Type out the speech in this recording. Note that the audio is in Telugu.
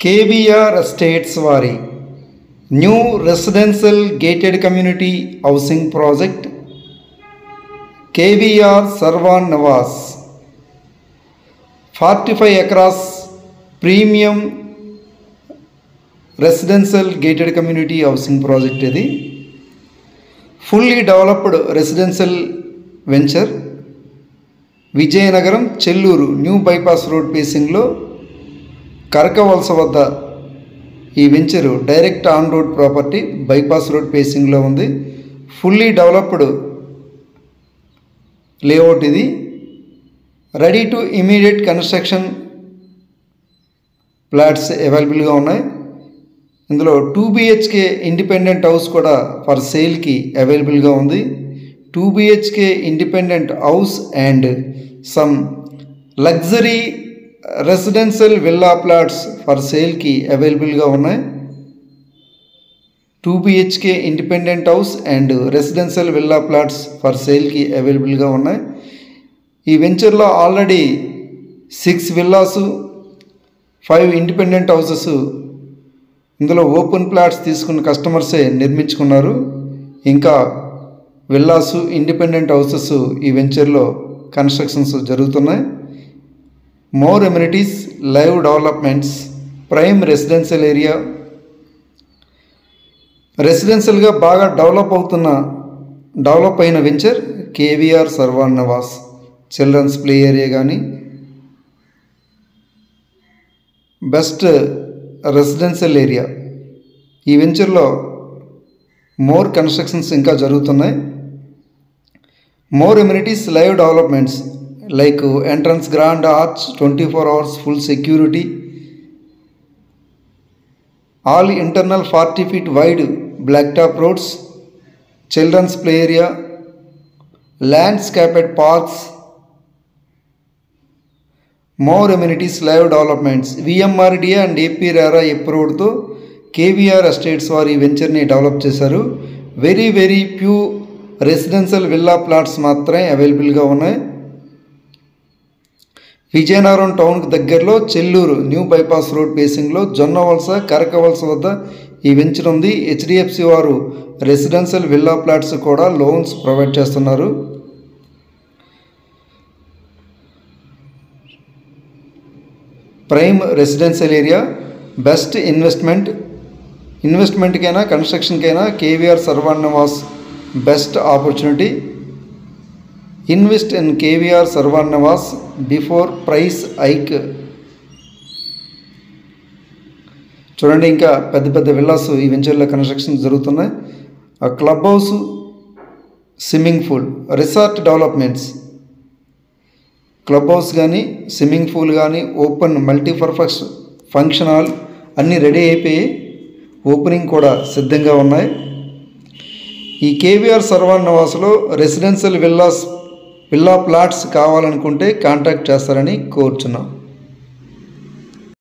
KVR Estates వారి new residential gated community housing project KVR Sarvan Nivas 45 acres premium residential gated community housing project. ఇది fully developed residential venture. Vizianagaram Chelluru new bypass road ఫేసింగ్లో కరకవలస వద్ద ఈ venture direct on road property, bypass road ఫేసింగ్లో ఉంది. Fully developed layout. ఇది ready to immediate construction flats అవైలబుల్గా ఉన్నాయి. ఇందులో 2 BHK ఇండిపెండెంట్ హౌస్ కూడా ఫర్ సేల్కి అవైలబుల్గా ఉంది. 2 BHK independent house and some luxury residential villa plots for సేల్కి అవైలబుల్గా ఉన్నాయి. 2 BHK independent house and residential villa plots for సేల్కి అవైలబుల్గా ఉన్నాయి. ఈ వెంచర్లో ఆల్రెడీ 6 విల్లాసు, 5 ఇండిపెండెంట్ హౌసెస్ ఇందులో ఓపెన్ ప్లాట్స్ తీసుకున్న కస్టమర్సే నిర్మించుకున్నారు. ఇంకా విల్లాసు, ఇండిపెండెంట్ హౌసెస్ ఈ వెంచర్లో కన్స్ట్రక్షన్స్ జరుగుతున్నాయి. More amenities, live developments, prime residential area. రెసిడెన్షియల్గా బాగా డెవలప్ అయిన venture KVR Sarvan Nivas. Children's play area కానీ, బెస్ట్ రెసిడెన్షియల్ ఏరియా. ఈ వెంచర్లో మోర్ కన్స్ట్రక్షన్స్ ఇంకా జరుగుతున్నాయి. More amenities, live developments like entrance grand arch, 24 hours full security, all internal 40 feet wide blacktop roads, children's play area, landscaped parks, more amenities, live developments. VMRDA and APRERA అప్రూవ్డ్తో KVR estates వారు ఈ వెంచర్ని డెవలప్ చేశారు. Very few residential villa plots మాత్రమే అవైలబుల్గా ఉన్నాయి. విజయనగరం టౌన్కి దగ్గరలో చెల్లూరు న్యూ బైపాస్ రోడ్ ఫేసింగ్లో జొన్నవలస, కరకవలస వద్ద ఈ వెంచర్ ఉంది. HDFC వారు రెసిడెన్షియల్ విల్లా ప్లాట్స్ కూడా లోన్స్ ప్రొవైడ్ చేస్తున్నారు. ప్రైమ్ రెసిడెన్షియల్ ఏరియా, బెస్ట్ ఇన్వెస్ట్మెంట్కైనా కన్స్ట్రక్షన్కైనా KVR Sarvan Nivas best opportunity. Invest in KVR Sarvan Nivas before price hike. చూడండి, ఇంకా పెద్ద విల్లాస్ ఈ వెంచర్లో కన్స్ట్రక్షన్ జరుగుతున్నాయి. Club house, swimming pool, resort developments. Club house కానీ, స్విమ్మింగ్ పూల్ కానీ, ఓపెన్ మల్టీపర్పస్ ఫంక్షన్ హాల్ అన్నీ రెడీ అయిపోయి ఓపెనింగ్ కూడా సిద్ధంగా ఉన్నాయి. ఈ KVR సర్వాన్ నివాస్లో రెసిడెన్షియల్ విల్లా ప్లాట్స్ కావాలనుకుంటే కాంటాక్ట్ చేస్తారని కోరుచున్నాం.